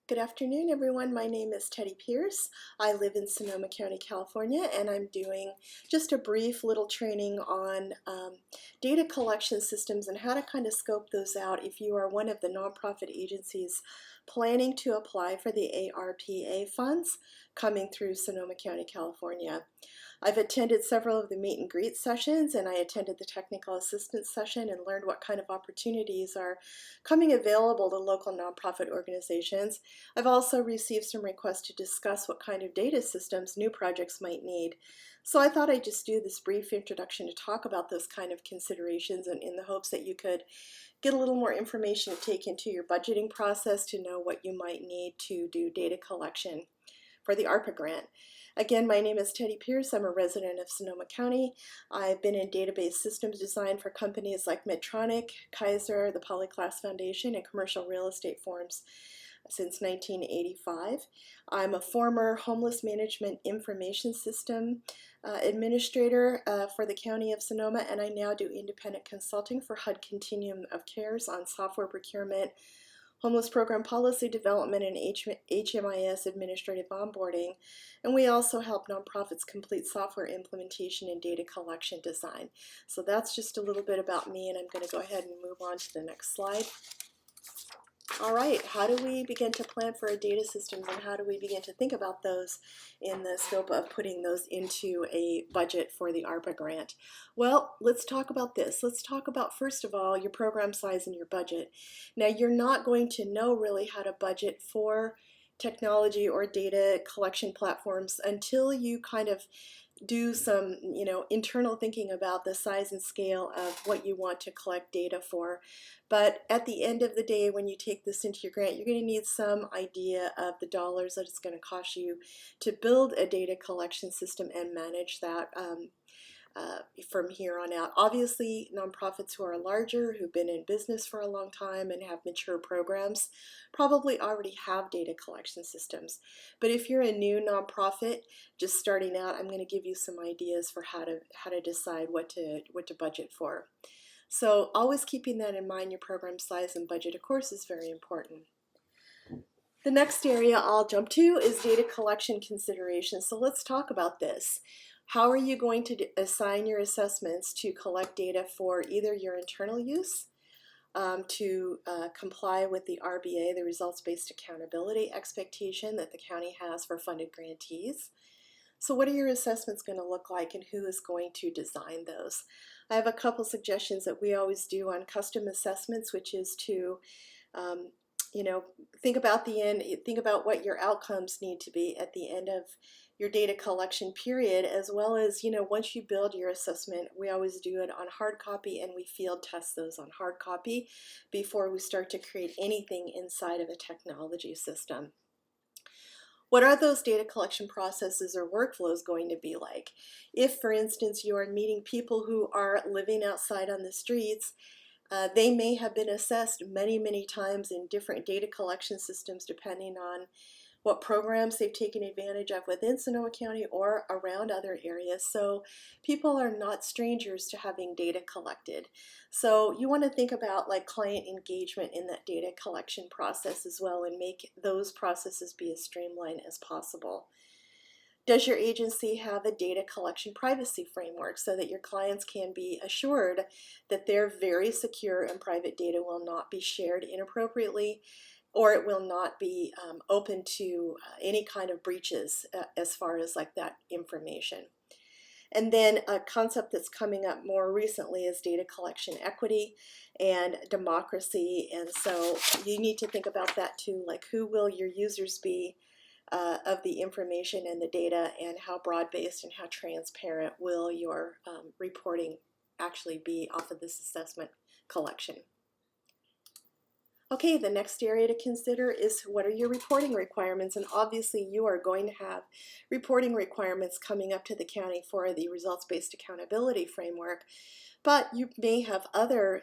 Good afternoon, everyone. My name is Teddy Pierce. I live in Sonoma County, California, and I'm doing just a brief little training on data collection systems and how to kind of scope those out if you are one of the nonprofit agencies planning to apply for the ARPA funds coming through Sonoma County, California. I've attended several of the meet and greet sessions, and I attended the technical assistance session and learned what kind of opportunities are coming available to local nonprofit organizations. I've also received some requests to discuss what kind of data systems new projects might need. So I thought I'd just do this brief introduction to talk about those kind of considerations, and in the hopes that you could get a little more information to take into your budgeting process to know what you might need to do data collection for the ARPA grant. Again, my name is Teddy Pierce. I'm a resident of Sonoma County. I've been in database systems design for companies like Medtronic, Kaiser, the Polyclass Foundation, and commercial real estate firms since 1985. I'm a former homeless management information system administrator for the County of Sonoma, and I now do independent consulting for HUD Continuum of Cares on software procurement, homeless program policy development, and HMIS administrative onboarding. And we also help nonprofits complete software implementation and data collection design. So that's just a little bit about me, and I'm going to go ahead and move on to the next slide. All right, how do we begin to plan for our data systems, and how do we begin to think about those in the scope of putting those into a budget for the ARPA grant? Well, let's talk about this. Let's talk about, first of all, your program size and your budget. Now, you're not going to know really how to budget for technology or data collection platforms until you kind of do some internal thinking about the size and scale of what you want to collect data for. But at the end of the day, when you take this into your grant, you're going to need some idea of the dollars that it's going to cost you to build a data collection system and manage that from here on out. Obviously, nonprofits who are larger, who've been in business for a long time and have mature programs, probably already have data collection systems. But if you're a new nonprofit just starting out, I'm going to give you some ideas for how to decide what to budget for. So always keeping that in mind, your program size and budget, of course, is very important. The next area I'll jump to is data collection considerations. So let's talk about this. How are you going to assign your assessments to collect data for either your internal use, to comply with the RBA, the results-based accountability expectation that the county has for funded grantees? So what are your assessments going to look like, and who is going to design those? I have a couple suggestions that we always do on custom assessments, which is to think about the end, think about what your outcomes need to be at the end of your data collection period, as well as, once you build your assessment, we always do it on hard copy, and we field test those on hard copy before we start to create anything inside of a technology system. What are those data collection processes or workflows going to be like? If, for instance, you are meeting people who are living outside on the streets, they may have been assessed many, many times in different data collection systems depending on what programs they've taken advantage of within Sonoma County or around other areas. So people are not strangers to having data collected. So you want to think about like client engagement in that data collection process as well, and make those processes be as streamlined as possible. Does your agency have a data collection privacy framework so that your clients can be assured that their very secure and private data will not be shared inappropriately, or it will not be open to any kind of breaches as far as like that information? And then a concept that's coming up more recently is data collection equity and democracy. And so you need to think about that too, like who will your users be of the information and the data, and how broad-based and how transparent will your reporting actually be off of this assessment collection. Okay, the next area to consider is what are your reporting requirements, and obviously you are going to have reporting requirements coming up to the county for the results-based accountability framework, but you may have other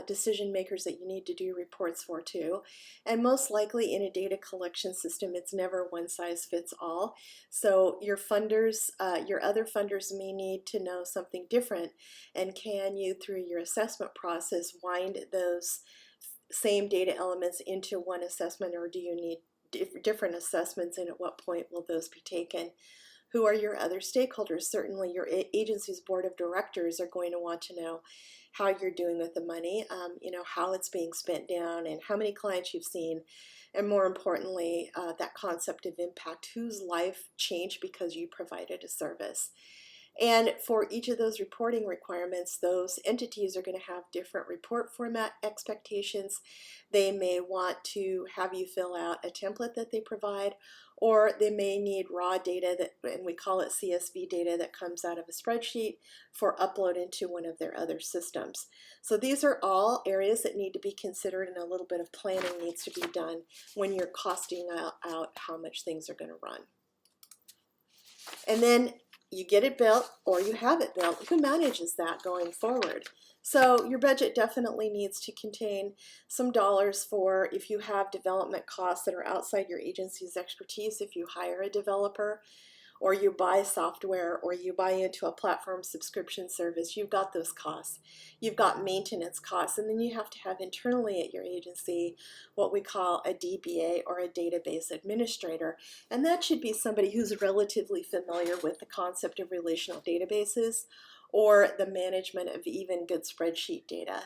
decision makers that you need to do reports for too. And most likely in a data collection system, it's never one size fits all. So your funders, your other funders may need to know something different. And can you, through your assessment process, wind those same data elements into one assessment, or do you need different assessments, and at what point will those be taken? Who are your other stakeholders? Certainly your agency's board of directors are going to want to know how you're doing with the money, how it's being spent down and how many clients you've seen. And more importantly, that concept of impact, whose life changed because you provided a service. And for each of those reporting requirements, those entities are going to have different report format expectations. They may want to have you fill out a template that they provide, or they may need raw data, and we call it CSV data, that comes out of a spreadsheet for upload into one of their other systems. So these are all areas that need to be considered, and a little bit of planning needs to be done when you're costing out how much things are going to run. And then you get it built or you have it built. Who manages that going forward? So your budget definitely needs to contain some dollars for if you have development costs that are outside your agency's expertise, if you hire a developer, or you buy software, or you buy into a platform subscription service, you've got those costs. You've got maintenance costs, and then you have to have internally at your agency what we call a DBA, or a database administrator, and that should be somebody who's relatively familiar with the concept of relational databases or the management of even good spreadsheet data.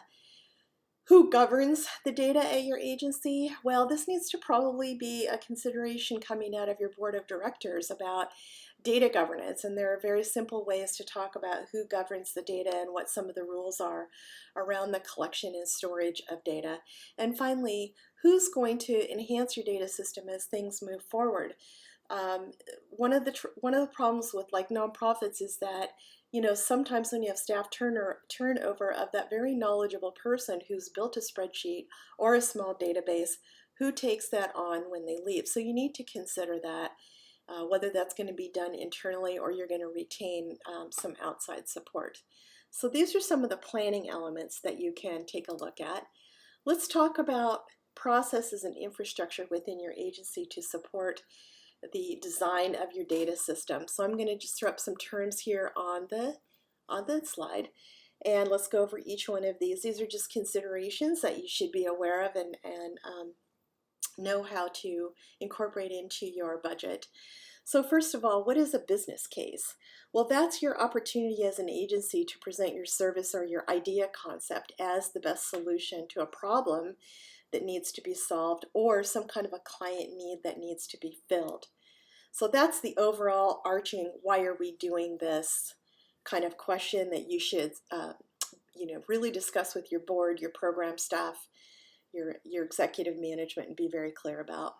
Who governs the data at your agency? Well, this needs to probably be a consideration coming out of your board of directors about data governance, and there are very simple ways to talk about who governs the data and what some of the rules are around the collection and storage of data. And finally, who's going to enhance your data system as things move forward? One of the problems with nonprofits is that sometimes when you have staff turnover of that very knowledgeable person who's built a spreadsheet or a small database, who takes that on when they leave? So you need to consider that, whether that's going to be done internally or you're going to retain some outside support. So these are some of the planning elements that you can take a look at. Let's talk about processes and infrastructure within your agency to support the design of your data system. So I'm going to just throw up some terms here on the slide, and let's go over each one of these. These are just considerations that you should be aware of and know how to incorporate into your budget. So first of all, what is a business case? Well, that's your opportunity as an agency to present your service or your idea concept as the best solution to a problem that needs to be solved, or some kind of a client need that needs to be filled. So that's the overall arching why are we doing this kind of question that you should really discuss with your board, your program staff, your executive management, and be very clear about.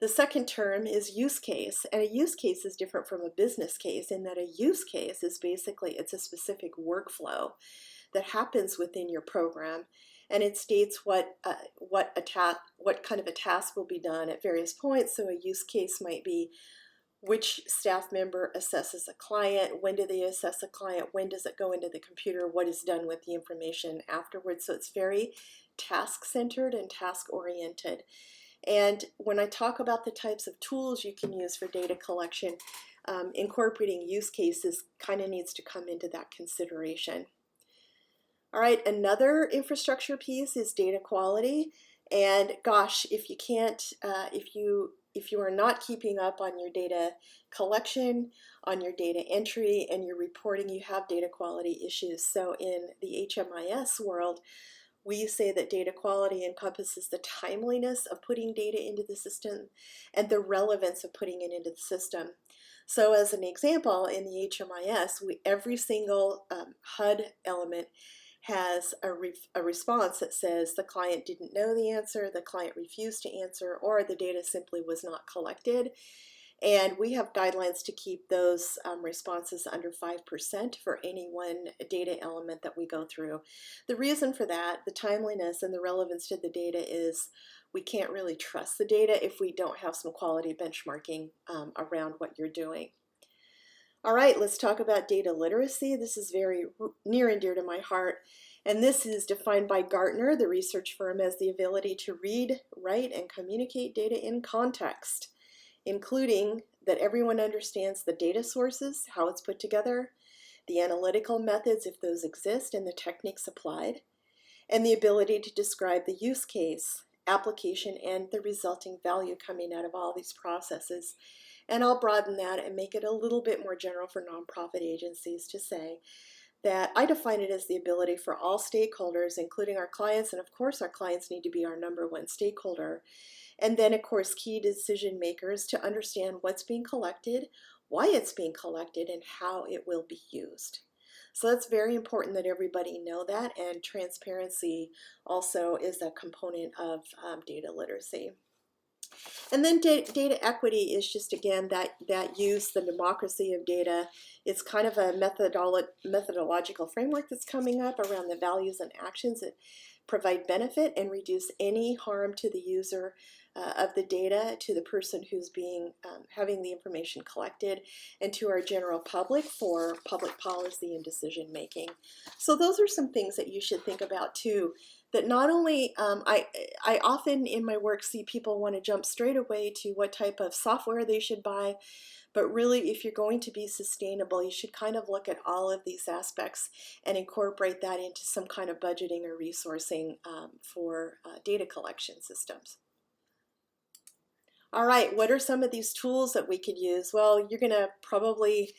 The second term is use case, and a use case is different from a business case in that a use case is basically, it's a specific workflow that happens within your program, and it states what kind of a task will be done at various points. So a use case might be which staff member assesses a client, when do they assess a client, when does it go into the computer, what is done with the information afterwards. So it's very task-centered and task-oriented. And when I talk about the types of tools you can use for data collection, incorporating use cases kind of needs to come into that consideration. All right, another infrastructure piece is data quality. And gosh, if you can't, if you are not keeping up on your data collection, on your data entry, and your reporting, you have data quality issues. So in the HMIS world, we say that data quality encompasses the timeliness of putting data into the system and the relevance of putting it into the system. So as an example, in the HMIS, every single HUD element has a response that says the client didn't know the answer, the client refused to answer, or the data simply was not collected. And we have guidelines to keep those responses under 5% for any one data element that we go through. The reason for that, the timeliness and the relevance to the data, is we can't really trust the data if we don't have some quality benchmarking around what you're doing. All right, let's talk about data literacy. This is very near and dear to my heart. And this is defined by Gartner, the research firm, as the ability to read, write, and communicate data in context, including that everyone understands the data sources, how it's put together, the analytical methods, if those exist, and the techniques applied, and the ability to describe the use case application and the resulting value coming out of all these processes. And I'll broaden that and make it a little bit more general for nonprofit agencies to say that I define it as the ability for all stakeholders, including our clients, and of course our clients need to be our #1 stakeholder, and then of course key decision makers, to understand what's being collected, why it's being collected, and how it will be used. So that's very important that everybody know that, and transparency also is a component of data literacy. And then data equity is just, again, that use, the democracy of data. It's kind of a methodological framework that's coming up around the values and actions that provide benefit and reduce any harm to the user of the data, to the person who's having the information collected, and to our general public for public policy and decision making. So those are some things that you should think about too. That not only, I often in my work see people want to jump straight away to what type of software they should buy, but really if you're going to be sustainable, you should kind of look at all of these aspects and incorporate that into some kind of budgeting or resourcing for data collection systems. All right, what are some of these tools that we could use? Well, you're going to probably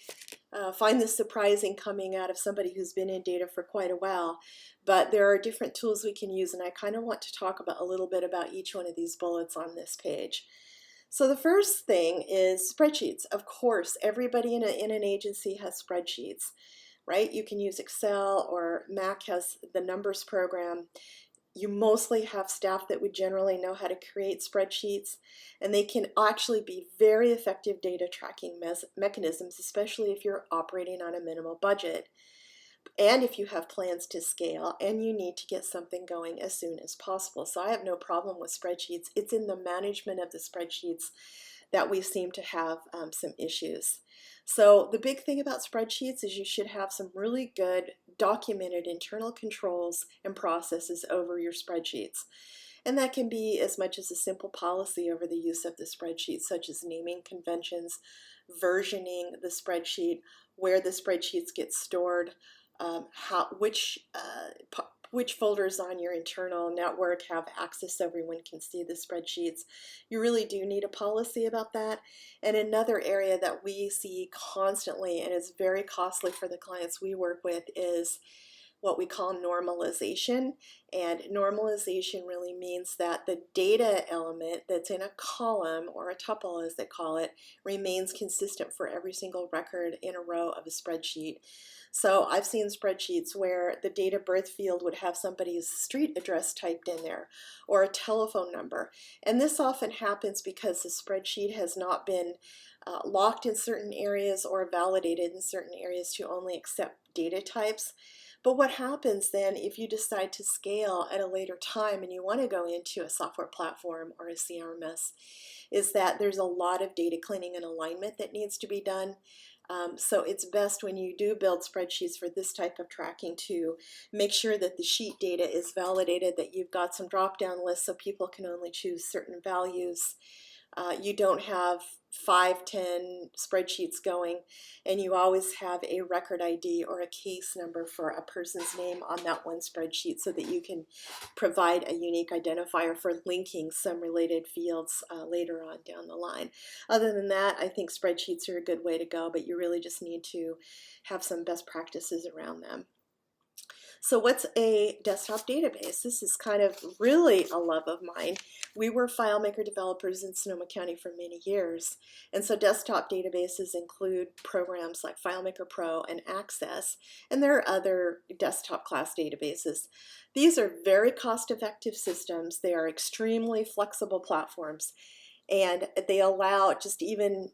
find this surprising coming out of somebody who's been in data for quite a while, but there are different tools we can use, and I kind of want to talk about a little bit about each one of these bullets on this page. So the first thing is spreadsheets. Of course, everybody in an agency has spreadsheets, right? You can use Excel, or Mac has the Numbers program. You mostly have staff that would generally know how to create spreadsheets, and they can actually be very effective data tracking mechanisms, especially if you're operating on a minimal budget and if you have plans to scale and you need to get something going as soon as possible. So I have no problem with spreadsheets. It's in the management of the spreadsheets that we seem to have some issues. So the big thing about spreadsheets is you should have some really good documented internal controls and processes over your spreadsheets. And that can be as much as a simple policy over the use of the spreadsheet, such as naming conventions, versioning the spreadsheet, where the spreadsheets get stored, which folders on your internal network have access so everyone can see the spreadsheets. You really do need a policy about that. And another area that we see constantly, and is very costly for the clients we work with, is what we call normalization. And normalization really means that the data element that's in a column, or a tuple as they call it, remains consistent for every single record in a row of a spreadsheet. So I've seen spreadsheets where the date of birth field would have somebody's street address typed in there, or a telephone number. And this often happens because the spreadsheet has not been locked in certain areas or validated in certain areas to only accept data types. But what happens then if you decide to scale at a later time and you want to go into a software platform or a CRMS, is that there's a lot of data cleaning and alignment that needs to be done. So it's best when you do build spreadsheets for this type of tracking to make sure that the sheet data is validated, that you've got some drop-down lists so people can only choose certain values. You don't have 5, 10 spreadsheets going, and you always have a record ID or a case number for a person's name on that one spreadsheet, so that you can provide a unique identifier for linking some related fields later on down the line. Other than that, I think spreadsheets are a good way to go, but you really just need to have some best practices around them. So what's a desktop database? This is kind of really a love of mine. We were FileMaker developers in Sonoma County for many years, and so desktop databases include programs like FileMaker Pro and Access, and there are other desktop class databases. These are very cost-effective systems. They are extremely flexible platforms, and they allow just even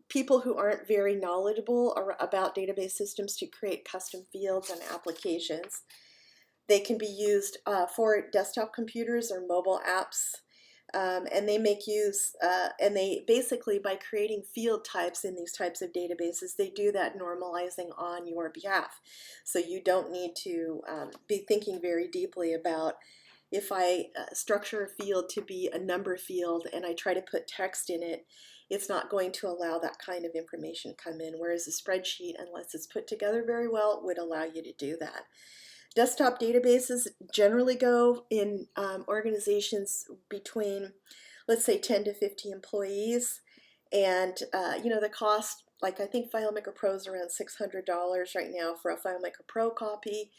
people who aren't very knowledgeable about database systems to create custom fields and applications. They can be used for desktop computers or mobile apps, and they make use, and they basically, by creating field types in these types of databases, they do that normalizing on your behalf. So you don't need to be thinking very deeply about, if I structure a field to be a number field and I try to put text in it, it's not going to allow that kind of information to come in, whereas a spreadsheet, unless it's put together very well, would allow you to do that. Desktop databases generally go in organizations between, let's say, 10 to 50 employees. And, the cost, like I think FileMaker Pro is around $600 right now for a FileMaker Pro copy.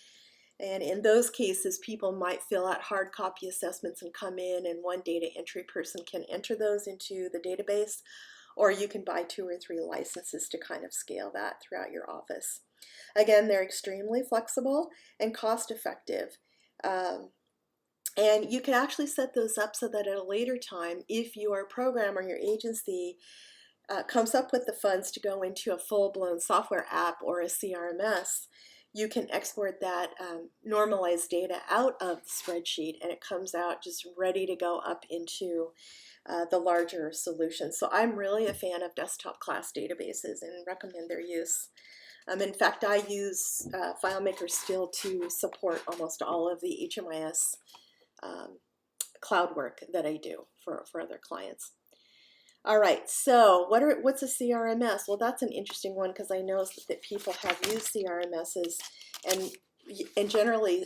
And in those cases, people might fill out hard copy assessments and come in, and one data entry person can enter those into the database, or you can buy 2 or 3 licenses to kind of scale that throughout your office. Again, they're extremely flexible and cost effective. And you can actually set those up so that at a later time, if your program or your agency comes up with the funds to go into a full-blown software app or a CRMS, you can export that normalized data out of the spreadsheet, and it comes out just ready to go up into the larger solution. So I'm really a fan of desktop class databases and recommend their use. In fact, I use FileMaker still to support almost all of the HMIS cloud work that I do for other clients. All right, so what's a CRMS? Well, that's an interesting one because I know that people have used CRMSs, and generally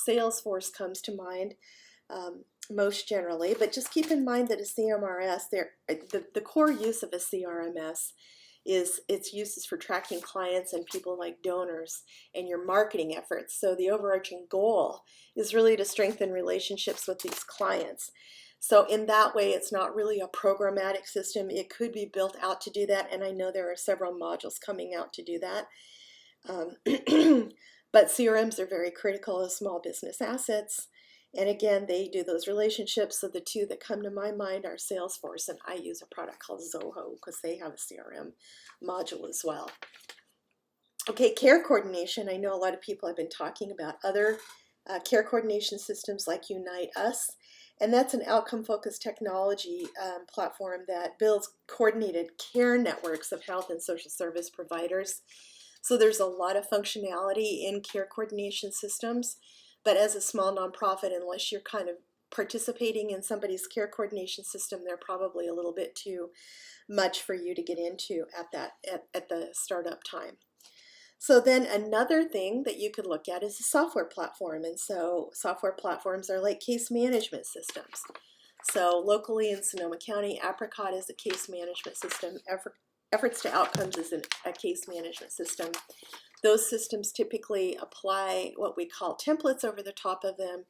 Salesforce comes to mind most generally. But just keep in mind that a CMRS, the core use of a CRMS is its uses for tracking clients and people like donors and your marketing efforts. So the overarching goal is really to strengthen relationships with these clients. So in that way, it's not really a programmatic system. It could be built out to do that, and I know there are several modules coming out to do that. But CRMs are very critical of small business assets. And again, they do those relationships. So the two that come to my mind are Salesforce, and I use a product called SoCo because they have a CRM module as well. Okay, care coordination. I know a lot of people have been talking about other care coordination systems like Unite Us. And that's an outcome-focused technology platform that builds coordinated care networks of health and social service providers. So there's a lot of functionality in care coordination systems, but as a small nonprofit, unless you're kind of participating in somebody's care coordination system, they're probably a little bit too much for you to get into at the startup time. So then another thing that you could look at is a software platform. And so software platforms are like case management systems. So locally in Sonoma County, Apricot is a case management system. Efforts to Outcomes is a case management system. Those systems typically apply what we call templates over the top of them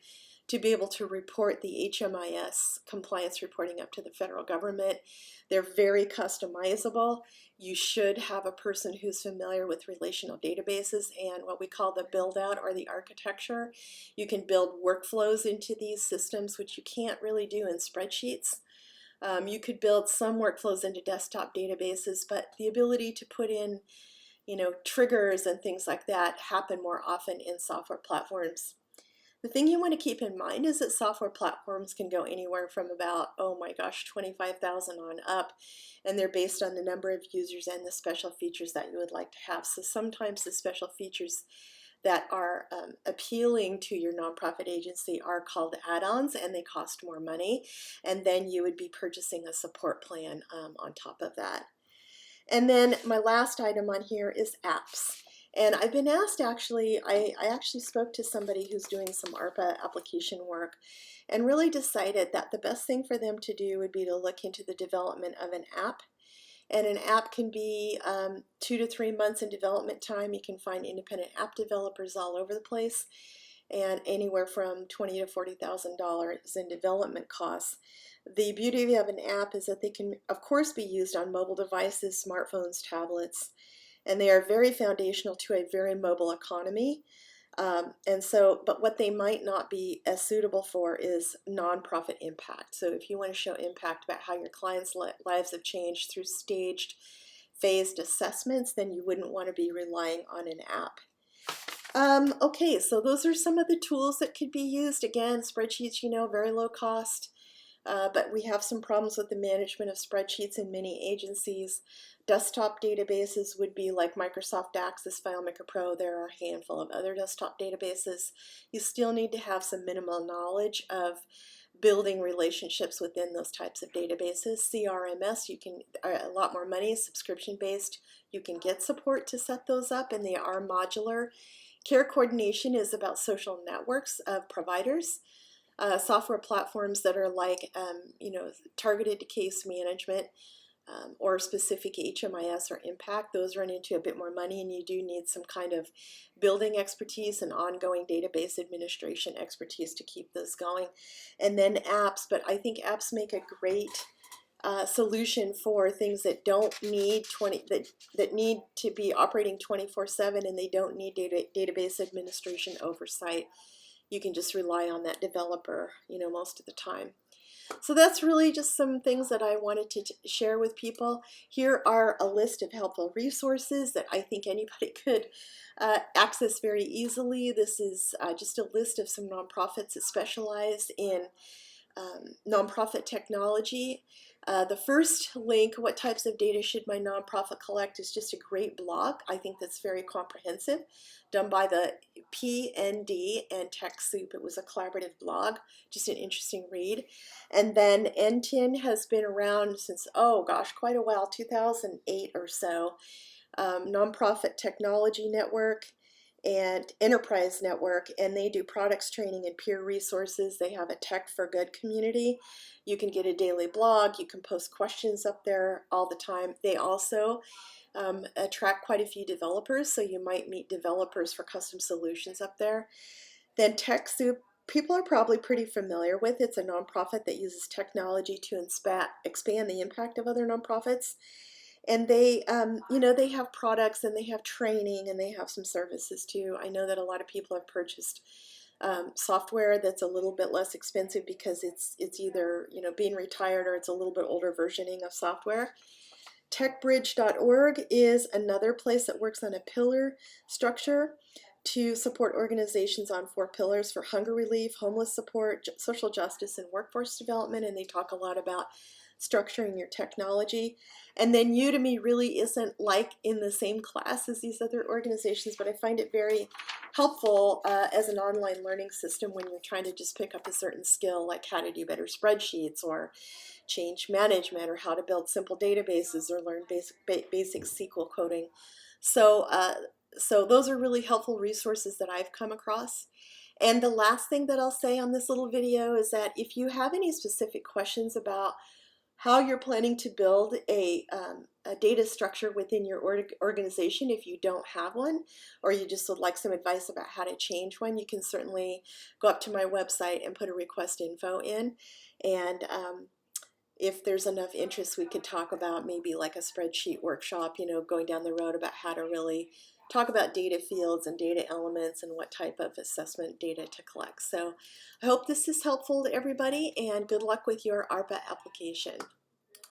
to be able to report the HMIS compliance reporting up to the federal government. They're very customizable. You should have a person who's familiar with relational databases and what we call the build out or the architecture. You can build workflows into these systems, which you can't really do in spreadsheets. You could build some workflows into desktop databases, but the ability to put in, triggers and things like that happen more often in software platforms. The thing you want to keep in mind is that software platforms can go anywhere from about, oh my gosh, 25,000 on up, and they're based on the number of users and the special features that you would like to have. So sometimes the special features that are appealing to your nonprofit agency are called add-ons, and they cost more money, and then you would be purchasing a support plan on top of that. And then my last item on here is apps. And I've been asked, I actually spoke to somebody who's doing some ARPA application work and really decided that the best thing for them to do would be to look into the development of an app. And an app can be 2 to 3 months in development time. You can find independent app developers all over the place, and anywhere from $20,000 to $40,000 in development costs. The beauty of an app is that they can, of course, be used on mobile devices, smartphones, tablets, and they are very foundational to a very mobile economy. But what they might not be as suitable for is nonprofit impact. So if you want to show impact about how your clients' lives have changed through staged, phased assessments, then you wouldn't want to be relying on an app. Okay, so those are some of the tools that could be used. Again, spreadsheets, very low cost. But we have some problems with the management of spreadsheets in many agencies. Desktop databases would be like Microsoft Access, FileMaker Pro. There are a handful of other desktop databases. You still need to have some minimal knowledge of building relationships within those types of databases. CRMS, you can, a lot more money, subscription based. You can get support to set those up, and they are modular. Care coordination is about social networks of providers, software platforms that are like, targeted to case management, or specific HMIS or impact. Those run into a bit more money, and you do need some kind of building expertise and ongoing database administration expertise to keep those going. And then apps, but I think apps make a great solution for things that don't need that need to be operating 24/7, and they don't need database administration oversight. You can just rely on that developer, most of the time. So that's really just some things that I wanted to share with people. Here are a list of helpful resources that I think anybody could access very easily. This is just a list of some nonprofits that specialize in nonprofit technology. The first link, what types of data should my nonprofit collect, is just a great blog. I think that's very comprehensive, done by the PND and TechSoup. It was a collaborative blog, just an interesting read. And then NTIN has been around since, oh gosh, quite a while, 2008 or so. Nonprofit Technology Network and Enterprise Network, and they do products training and peer resources. They have a Tech for Good community. You can get a daily blog. You can post questions up there all the time. They also attract quite a few developers, so you might meet developers for custom solutions up there. Then TechSoup, people are probably pretty familiar with. It's a nonprofit that uses technology to expand the impact of other nonprofits. And they, they have products and they have training and they have some services too. I know that a lot of people have purchased software that's a little bit less expensive because it's either being retired or it's a little bit older versioning of software. TechBridge.org is another place that works on a pillar structure to support organizations on 4 pillars for hunger relief, homeless support, social justice, and workforce development. And they talk a lot about structuring your technology. And then Udemy really isn't like in the same class as these other organizations, but I find it very helpful as an online learning system when you're trying to just pick up a certain skill, like how to do better spreadsheets or change management or how to build simple databases or learn basic SQL coding. So those are really helpful resources that I've come across. And the last thing that I'll say on this little video is that if you have any specific questions about how you're planning to build a data structure within your organization, if you don't have one, or you just would like some advice about how to change one, you can certainly go up to my website and put a request info in. And if there's enough interest, we could talk about maybe like a spreadsheet workshop, going down the road about how to really talk about data fields and data elements and what type of assessment data to collect. So I hope this is helpful to everybody, and good luck with your ARPA application.